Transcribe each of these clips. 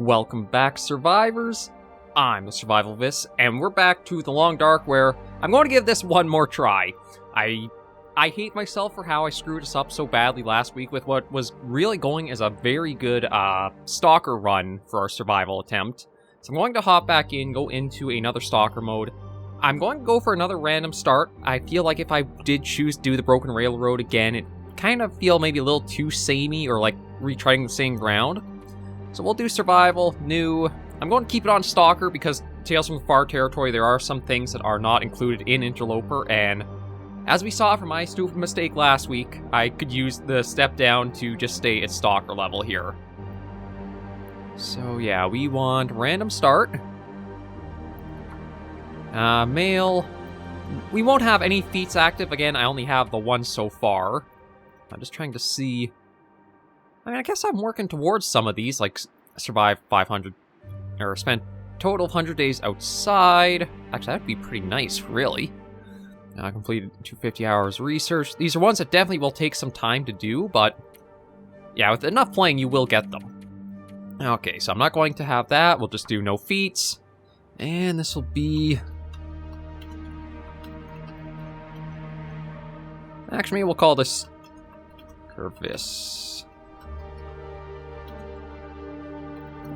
Welcome back, survivors. I'm the SurvivalVis, and we're back to the Long Dark, where I'm going to give this one more try. I hate myself for how I screwed us up so badly last week with what was really going as a very good Stalker run for our survival attempt. So I'm going to hop back in, go into another Stalker mode. I'm going to go for another random start. I feel like if I did choose to do the Broken Railroad again, it kind of feel maybe a little too samey or like retreading the same ground. So we'll do survival, new. I'm going to keep it on Stalker because Tales from the Far Territory, there are some things that are not included in Interloper, and as we saw from my stupid mistake last week, I could use the step down to just stay at Stalker level here. So yeah, we want random start. Male. We won't have any feats active. Again, I only have the one so far. I'm just trying to see. I mean, I guess I'm working towards some of these, like survive 500, or spend total of 100 days outside. Actually, that'd be pretty nice, really. Completed 250 hours research. These are ones that definitely will take some time to do, but yeah, with enough playing, you will get them. Okay, so I'm not going to have that. We'll just do no feats. And this will be... Actually, maybe we'll call this SurvivalVis.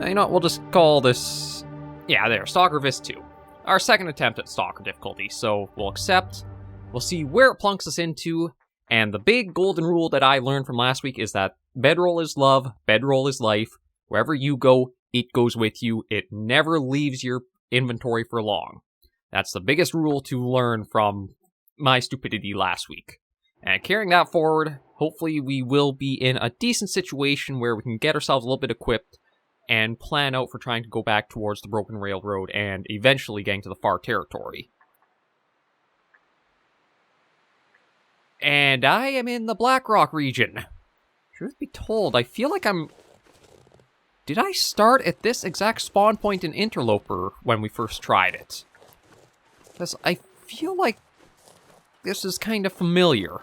You know what, we'll just call this... Yeah, there, SurvivalVis 2. Our second attempt at Stalker difficulty, so we'll accept. We'll see where it plunks us into, and the big golden rule that I learned from last week is that bedroll is love, bedroll is life. Wherever you go, it goes with you. It never leaves your inventory for long. That's the biggest rule to learn from my stupidity last week. And carrying that forward, hopefully we will be in a decent situation where we can get ourselves a little bit equipped and plan out for trying to go back towards the Broken Railroad and eventually getting to the Far Territory. And I am in the Blackrock region. Truth be told, I feel like I'm... Did I start at this exact spawn point in Interloper when we first tried it? Because I feel like this is kind of familiar.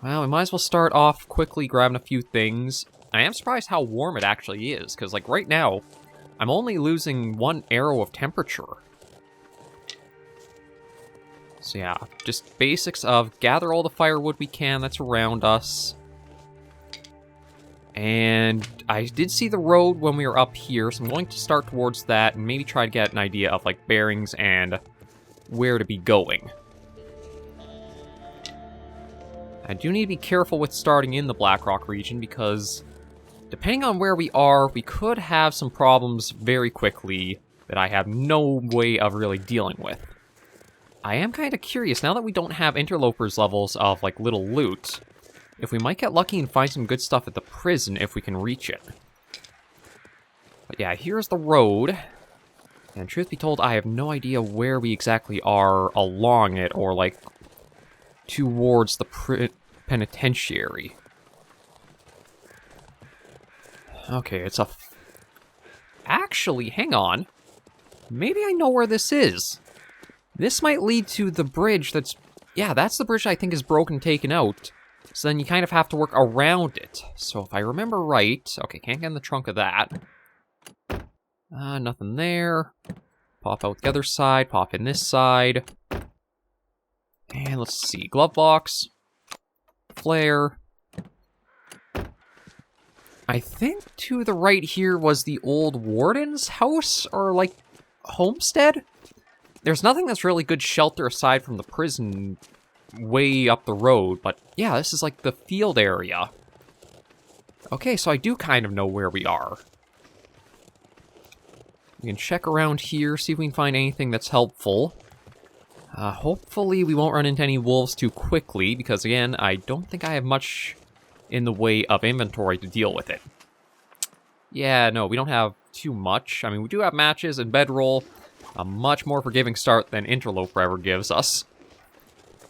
Well, we might as well start off quickly grabbing a few things. I am surprised how warm it actually is, because like right now, I'm only losing 1 arrow of temperature. So yeah, just basics of gather all the firewood we can that's around us. And I did see the road when we were up here, so I'm going to start towards that and maybe try to get an idea of like bearings and where to be going. I do need to be careful with starting in the Blackrock region because depending on where we are, we could have some problems very quickly that I have no way of really dealing with. I am kind of curious, now that we don't have Interloper's levels of like little loot, if we might get lucky and find some good stuff at the prison if we can reach it. But yeah, here's the road. And truth be told, I have no idea where we exactly are along it or like towards the penitentiary. Okay, it's a... Actually, hang on. Maybe I know where this is. This might lead to the bridge that's... Yeah, that's the bridge I think is broken, taken out. So then you kind of have to work around it. So if I remember right... Okay, can't get in the trunk of that. Nothing there. Pop out the other side, pop in this side. And let's see, glove box. Flare. I think to the right here was the old warden's house, or like, homestead? There's nothing that's really good shelter aside from the prison way up the road, but yeah, this is like the field area. Okay, so I do kind of know where we are. We can check around here, see if we can find anything that's helpful. Hopefully we won't run into any wolves too quickly, because again, I don't think I have much in the way of inventory to deal with it. Yeah, no, we don't have too much. I mean, we do have matches and bedroll, a much more forgiving start than Interloper ever gives us.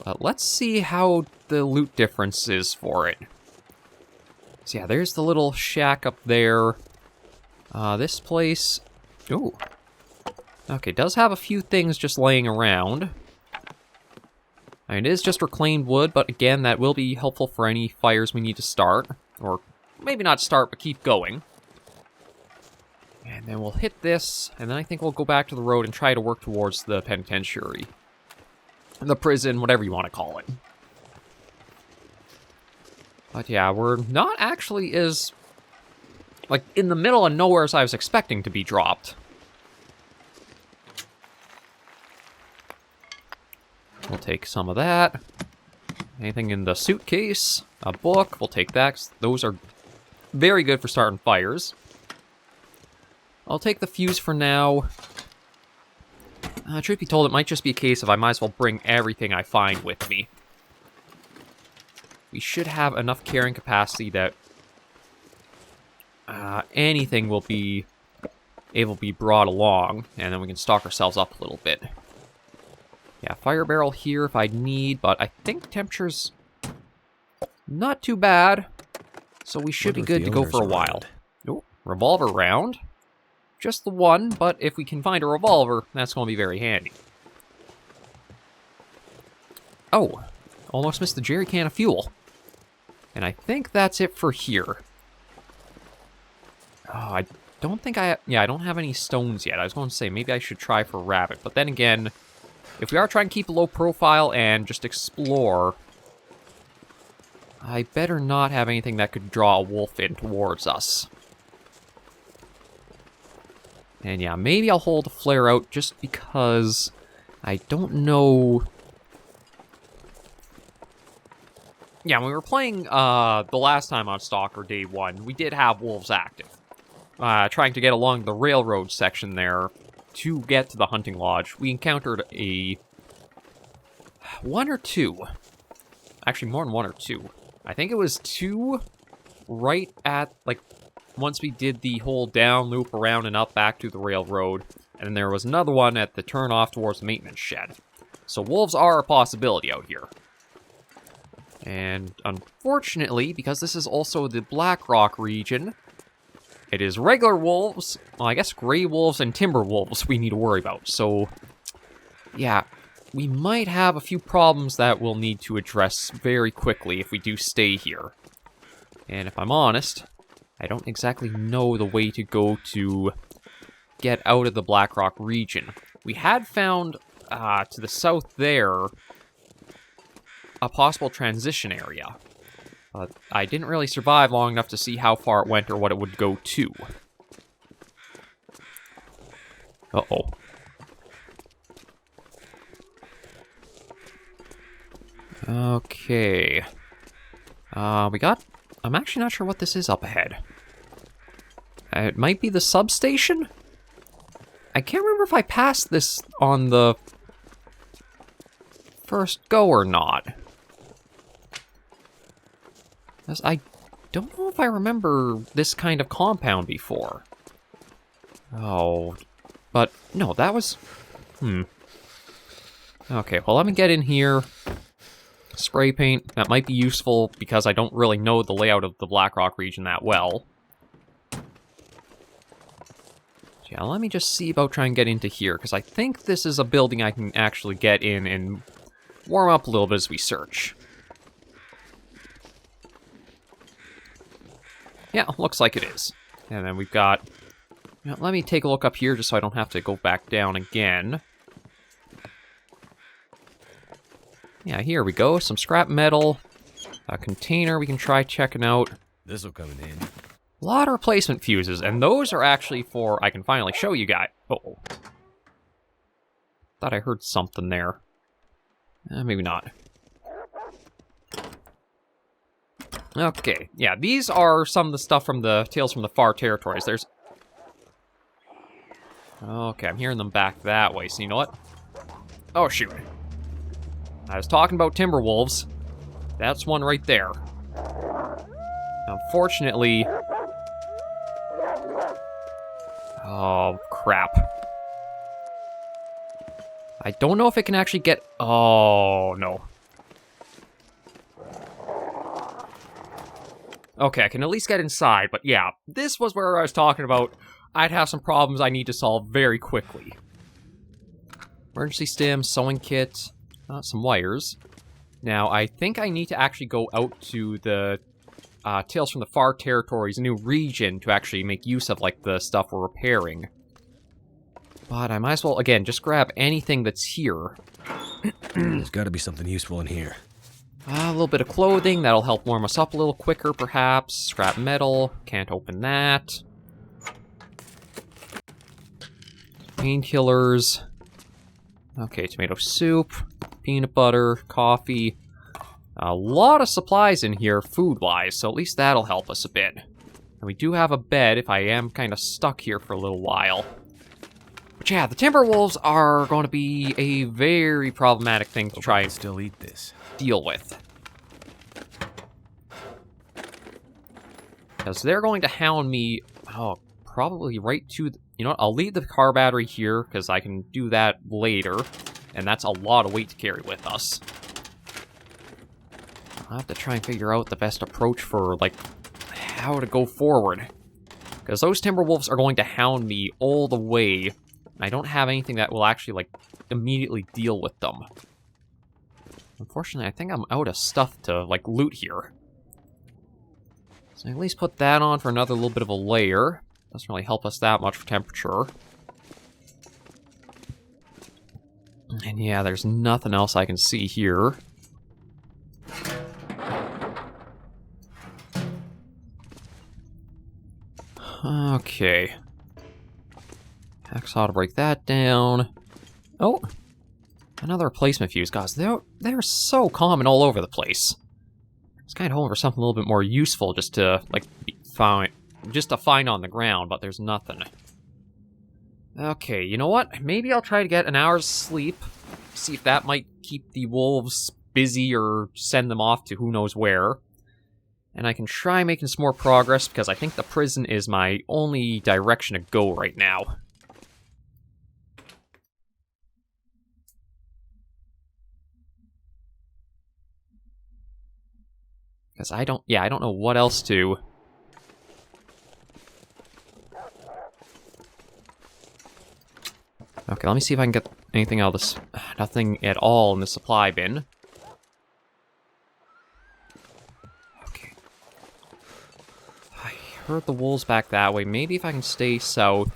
But let's see how the loot difference is for it. So yeah, there's the little shack up there. This place... Ooh. Okay, does have a few things just laying around. And it is just reclaimed wood, but again, that will be helpful for any fires we need to start. Or maybe not start, but keep going. And then we'll hit this, and then I think we'll go back to the road and try to work towards the penitentiary. The prison, whatever you want to call it. But yeah, we're not actually as, like, in the middle of nowhere as I was expecting to be dropped. We'll take some of that. Anything in the suitcase, a book, we'll take that. 'Cause those are very good for starting fires. I'll take the fuse for now. Truth be told, it might just be a case of I might as well bring everything I find with me. We should have enough carrying capacity that anything will be able to be brought along, and then we can stock ourselves up a little bit. Yeah, fire barrel here if I need, but I think temperature's not too bad, so we should be good to go for a while. Oh, revolver round. Just the one, but if we can find a revolver, that's going to be very handy. Oh, almost missed the jerry can of fuel. And I think that's it for here. Oh, I don't think I don't have any stones yet. I was going to say, maybe I should try for rabbit. But then again, if we are trying to keep a low profile and just explore, I better not have anything that could draw a wolf in towards us. And yeah, maybe I'll hold a flare out just because I don't know. Yeah, when we were playing the last time on Stalker Day 1, we did have wolves active. Trying to get along the railroad section there to get to the hunting lodge. We encountered one or two. Actually, more than one or two. I think it was two right at, like, once we did the whole down loop around and up back to the railroad, and then there was another one at the turn off towards the maintenance shed. So wolves are a possibility out here. And unfortunately, because this is also the Blackrock region, it is regular wolves, well, I guess gray wolves and timber wolves we need to worry about. So, yeah, we might have a few problems that we'll need to address very quickly if we do stay here. And if I'm honest, I don't exactly know the way to go to get out of the Blackrock region. We had found, to the south there, a possible transition area. But I didn't really survive long enough to see how far it went or what it would go to. Uh-oh. Okay. I'm actually not sure what this is up ahead. It might be the substation? I can't remember if I passed this on the first go or not. I don't know if I remember this kind of compound before. Oh, but no, that was... Okay, well, let me get in here. Spray paint, that might be useful because I don't really know the layout of the Blackrock region that well. Yeah, let me just see about trying to get into here, because I think this is a building I can actually get in and warm up a little bit as we search. Yeah, looks like it is. And then we've got... You know, let me take a look up here just so I don't have to go back down again. Yeah, here we go. Some scrap metal. A container we can try checking out. This'll come in handy. A lot of replacement fuses, and those are actually for... I can finally show you guys. Uh-oh. Thought I heard something there. Maybe not. Okay, yeah, these are some of the stuff from the Tales from the Far Territories. There's... Okay, I'm hearing them back that way, so you know what? Oh, shoot. I was talking about timber wolves. That's one right there. Unfortunately... Oh, crap. I don't know if it can actually get... Oh, no. Okay, I can at least get inside, but yeah, this was where I was talking about I'd have some problems I need to solve very quickly. Emergency stim, sewing kit, some wires. Now, I think I need to actually go out to the Tales from the Far Territories, a new region to actually make use of, like, the stuff we're repairing. But I might as well, again, just grab anything that's here. There's gotta be something useful in here. A little bit of clothing, that'll help warm us up a little quicker, perhaps. Scrap metal, can't open that. Painkillers. Okay, tomato soup, peanut butter, coffee. A lot of supplies in here, food-wise, so at least that'll help us a bit. And we do have a bed if I am kind of stuck here for a little while. But yeah, the Timberwolves are going to be a very problematic thing to try and still eat this. Deal with. Because they're going to hound me, probably right to... You know what, I'll leave the car battery here, because I can do that later. And that's a lot of weight to carry with us. I'll have to try and figure out the best approach for, like, how to go forward. Because those Timberwolves are going to hound me all the way. I don't have anything that will actually, like, immediately deal with them. Unfortunately, I think I'm out of stuff to, like, loot here. So at least put that on for another little bit of a layer. Doesn't really help us that much for temperature. And yeah, there's nothing else I can see here. Okay. Hacksaw to break that down. Oh! Another replacement fuse. Guys, they're so common all over the place. I was kind of hoping for something a little bit more useful just to, like, find on the ground, but there's nothing. Okay, you know what? Maybe I'll try to get an hour's sleep. See if that might keep the wolves busy or send them off to who knows where. And I can try making some more progress, because I think the prison is my only direction to go right now. Because I don't know what else to... Okay, let me see if I can get anything out of this. Nothing at all in the supply bin. Okay. I heard the wolves back that way. Maybe if I can stay south,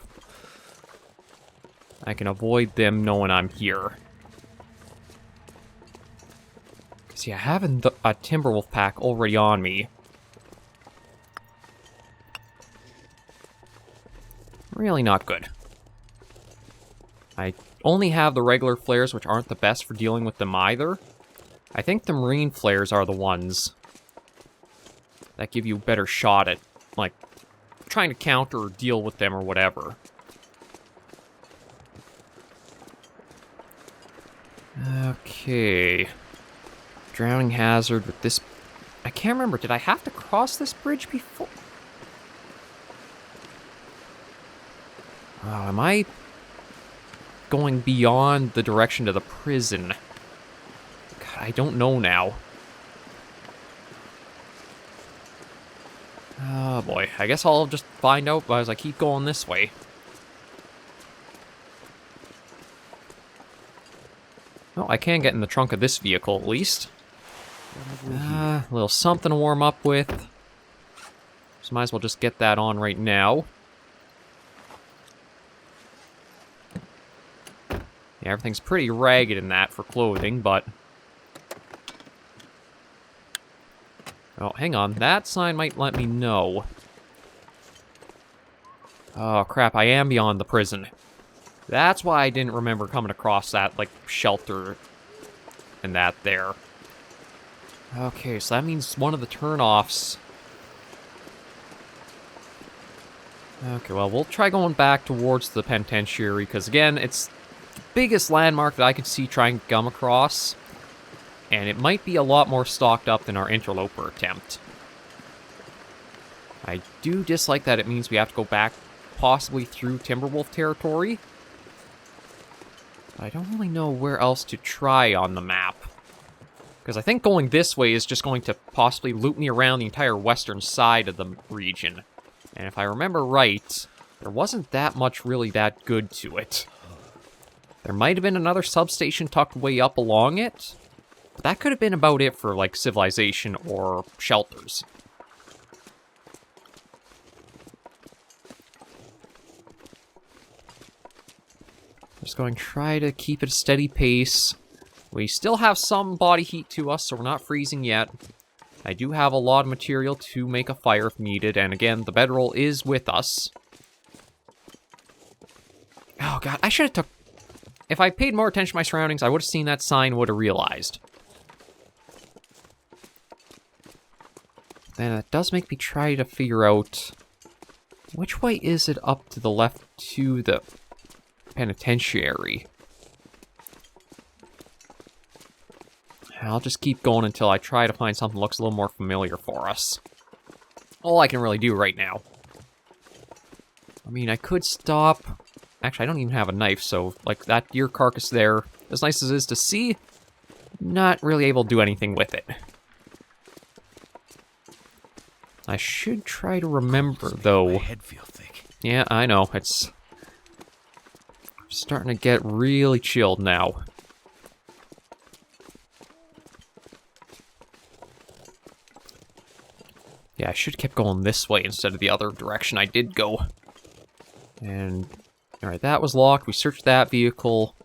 I can avoid them knowing I'm here. See, I have a Timberwolf pack already on me. Really not good. I only have the regular flares, which aren't the best for dealing with them either. I think the marine flares are the ones that give you a better shot at, like, trying to counter or deal with them or whatever. Okay. Drowning hazard with this... I can't remember, did I have to cross this bridge before? Oh, am I going beyond the direction to the prison? God, I don't know now. Oh boy, I guess I'll just find out as I keep going this way. Well, I can get in the trunk of this vehicle at least. A little something to warm up with. So might as well just get that on right now. Yeah, everything's pretty ragged in that for clothing, but... Oh, hang on. That sign might let me know. Oh, crap. I am beyond the prison. That's why I didn't remember coming across that, like, shelter and that there. Okay, so that means one of the turnoffs... Okay, well, we'll try going back towards the penitentiary, because, again, it's the biggest landmark that I can see trying to come across, and it might be a lot more stocked up than our Interloper attempt. I do dislike that it means we have to go back, possibly through Timberwolf territory. But I don't really know where else to try on the map. Because I think going this way is just going to possibly loop me around the entire western side of the region. And if I remember right, there wasn't that much really that good to it. There might have been another substation tucked way up along it, but that could have been about it for, like, civilization or shelters. Just going to try to keep it a steady pace. We still have some body heat to us, so we're not freezing yet. I do have a lot of material to make a fire if needed, and again, the bedroll is with us. Oh god, I should have took... If I paid more attention to my surroundings, I would have seen that sign, would have realized. Then it does make me try to figure out... Which way is it up to the left to the penitentiary? I'll just keep going until I try to find something that looks a little more familiar for us. All I can really do right now. I mean, I could stop... Actually, I don't even have a knife, so, like, that deer carcass there, as nice as it is to see, not really able to do anything with it. I should try to remember, though... My head feel thick. Yeah, I know, it's... starting to get really chilled now. Yeah, I should have kept going this way instead of the other direction I did go. And... Alright, that was locked. We searched that vehicle.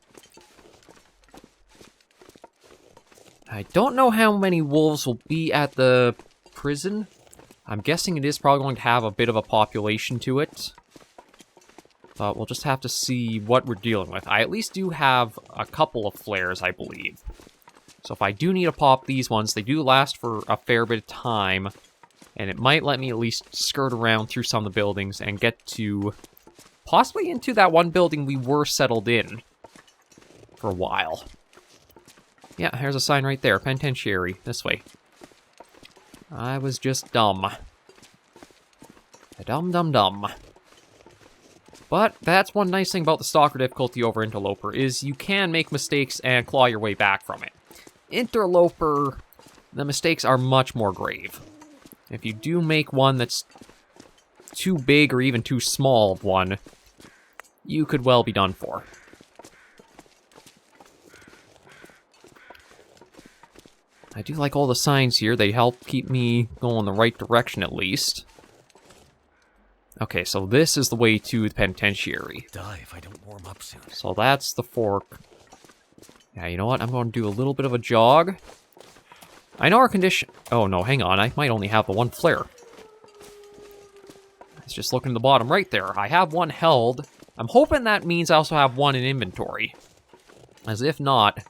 I don't know how many wolves will be at the prison. I'm guessing it is probably going to have a bit of a population to it. But we'll just have to see what we're dealing with. I at least do have a couple of flares, I believe. So if I do need to pop these ones, they do last for a fair bit of time. And it might let me at least skirt around through some of the buildings and get to... possibly into that one building we were settled in for a while. Yeah, here's a sign right there. Penitentiary. This way. I was just dumb. Dumb. But that's one nice thing about the Stalker difficulty over Interloper, is you can make mistakes and claw your way back from it. Interloper, the mistakes are much more grave. If you do make one that's too big or even too small of one, you could well be done for. I do like all the signs here. They help keep me going the right direction at least. Okay, so this is the way to the penitentiary. Die if I don't warm up soon. So that's the fork. Yeah, you know what? I'm going to do a little bit of a jog. I know our condition... Oh, no, hang on. I might only have the one flare. Let's just look in the bottom right there. I have one held. I'm hoping that means I also have one in inventory. As if not,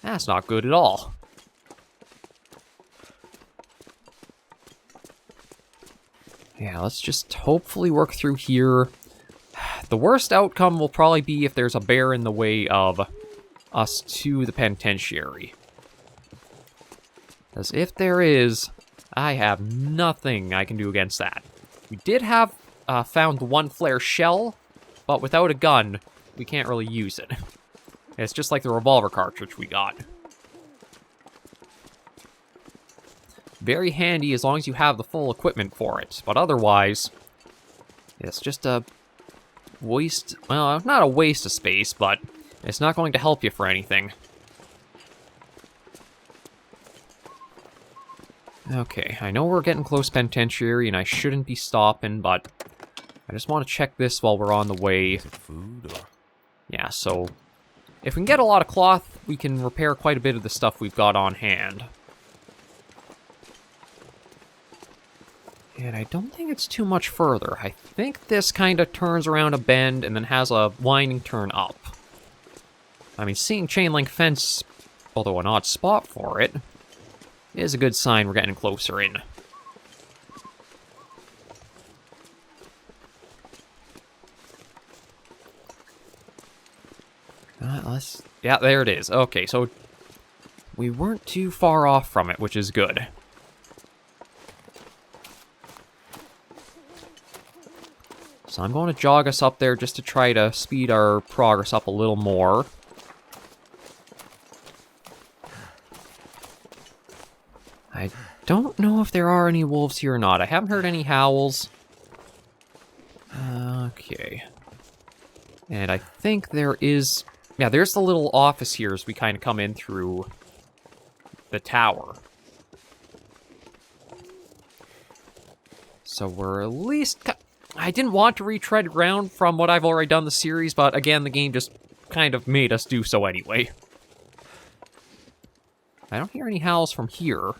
that's not good at all. Yeah, let's just hopefully work through here. The worst outcome will probably be if there's a bear in the way of us to the penitentiary. Because if there is, I have nothing I can do against that. We did have found one flare shell, but without a gun, we can't really use it. It's just like the revolver cartridge we got. Very handy as long as you have the full equipment for it, but otherwise, it's just a waste, well, not a waste of space, but it's not going to help you for anything. Okay, I know we're getting close to penitentiary and I shouldn't be stopping, but I just want to check this while we're on the way. Is it food or... Yeah, so if we can get a lot of cloth, we can repair quite a bit of the stuff we've got on hand. And I don't think it's too much further. I think this kind of turns around a bend and then has a winding turn up. I mean, seeing chain link fence, although an odd spot for it, is a good sign we're getting closer in. Yeah, there it is. Okay, so we weren't too far off from it, which is good. So I'm going to jog us up there just to try to speed our progress up a little more. I don't know if there are any wolves here or not. I haven't heard any howls. Okay. And I think there is... Yeah, there's the little office here as we kind of come in through the tower. So we're at least... I didn't want to retread ground from what I've already done the series, but again, the game just kind of made us do so anyway. I don't hear any howls from here.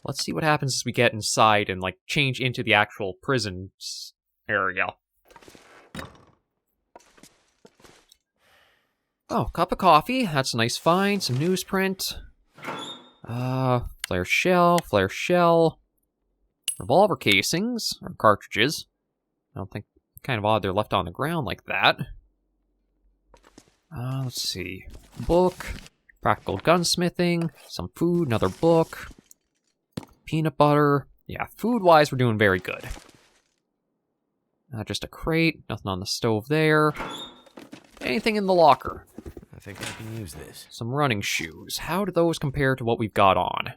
Let's see what happens as we get inside and, like, change into the actual prison area. Oh, cup of coffee. That's a nice find. Some newsprint. Flare shell. Revolver casings, or cartridges. I don't think, kind of odd they're left on the ground like that. Let's see. Book. Practical gunsmithing. Some food, another book. Peanut butter. Yeah, food-wise, we're doing very good. Just a crate. Nothing on the stove there. Anything in the locker? I think I can use this. Some running shoes. How do those compare to what we've got on?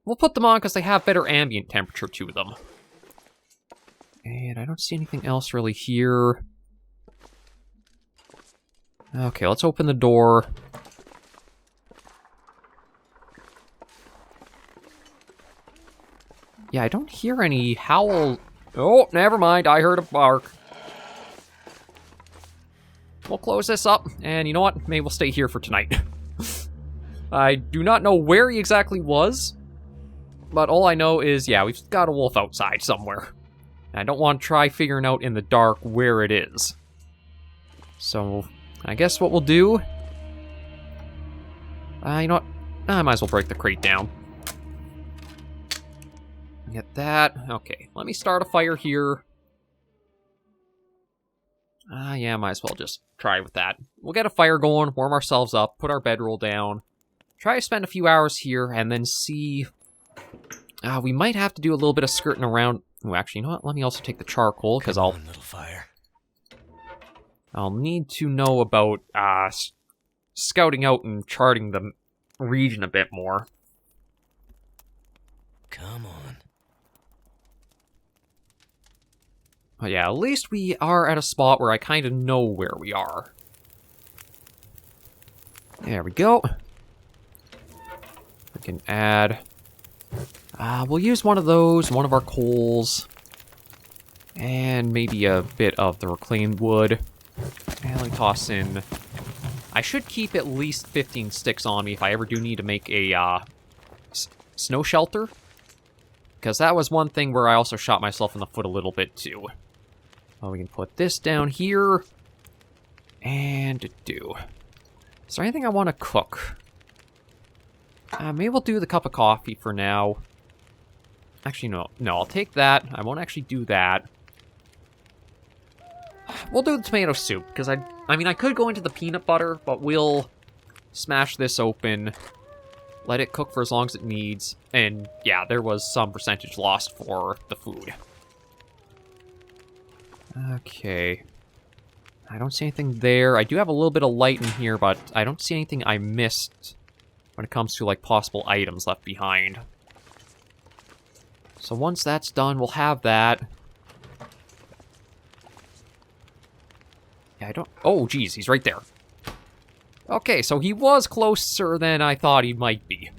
We'll put them on because they have better ambient temperature to them. And I don't see anything else really here. Okay, let's open the door. Yeah, I don't hear any howl. Oh, never mind. I heard a bark. We'll close this up, and you know what? Maybe we'll stay here for tonight. I do not know where he exactly was, but all I know is, yeah, we've got a wolf outside somewhere. And I don't want to try figuring out in the dark where it is. So, I guess what we'll do... you know what? I might as well break the crate down. Get that. Okay, let me start a fire here. Yeah, might as well just try with that. We'll get a fire going, warm ourselves up, put our bedroll down. Try to spend a few hours here, and then see... we might have to do a little bit of skirting around... Oh, actually, you know what? Let me also take the charcoal, because Little fire. I'll need to know about scouting out and charting the region a bit more. Come on. But yeah, at least we are at a spot where I kind of know where we are. There we go. We can add... we'll use one of those, one of our coals. And maybe a bit of the reclaimed wood. And let me toss in... I should keep at least 15 sticks on me if I ever do need to make a snow shelter. Because that was one thing where I also shot myself in the foot a little bit too. Well, we can put this down here. And do. Is there anything I want to cook? Maybe we'll do the cup of coffee for now. Actually, no. No, I'll take that. I won't actually do that. We'll do the tomato soup, because I mean, I could go into the peanut butter, but we'll smash this open, let it cook for as long as it needs, and yeah, there was some percentage lost for the food. Okay. I don't see anything there. I do have a little bit of light in here, but I don't see anything I missed when it comes to, like, possible items left behind. So once that's done, we'll have that. Yeah, I don't... Oh, geez, he's right there. Okay, so he was closer than I thought he might be.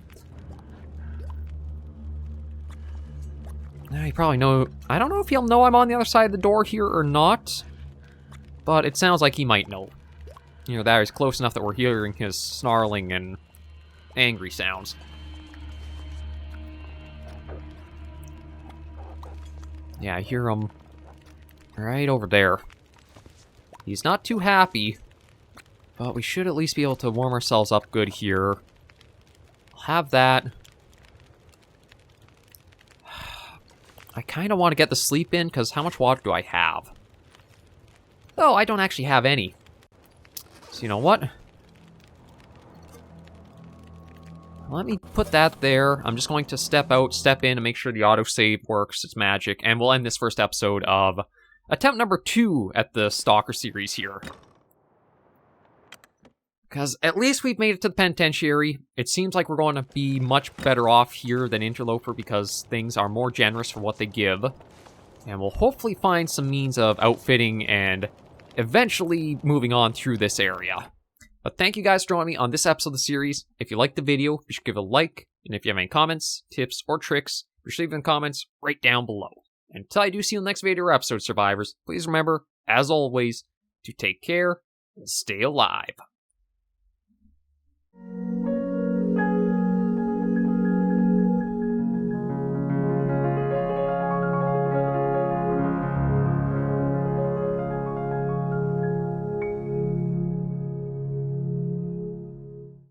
He probably know... I don't know if he'll know I'm on the other side of the door here or not. But it sounds like he might know. You know, that is close enough that we're hearing his snarling and angry sounds. Yeah, I hear him right over there. He's not too happy, but we should at least be able to warm ourselves up good here. I'll have that. I kind of want to get the sleep in, because how much water do I have? Oh, I don't actually have any. So you know what? Let me put that there. I'm just going to step out, step in, and make sure the autosave works. It's magic. And we'll end this first episode of attempt number 2 at the Stalker series here. Because at least we've made it to the penitentiary. It seems like we're going to be much better off here than Interloper because things are more generous for what they give. And we'll hopefully find some means of outfitting and eventually moving on through this area. But thank you guys for joining me on this episode of the series. If you liked the video, be sure to give it a like. And if you have any comments, tips, or tricks, be sure to leave them in the comments right down below. And until I do see you in the next video or episode, survivors, please remember, as always, to take care and stay alive.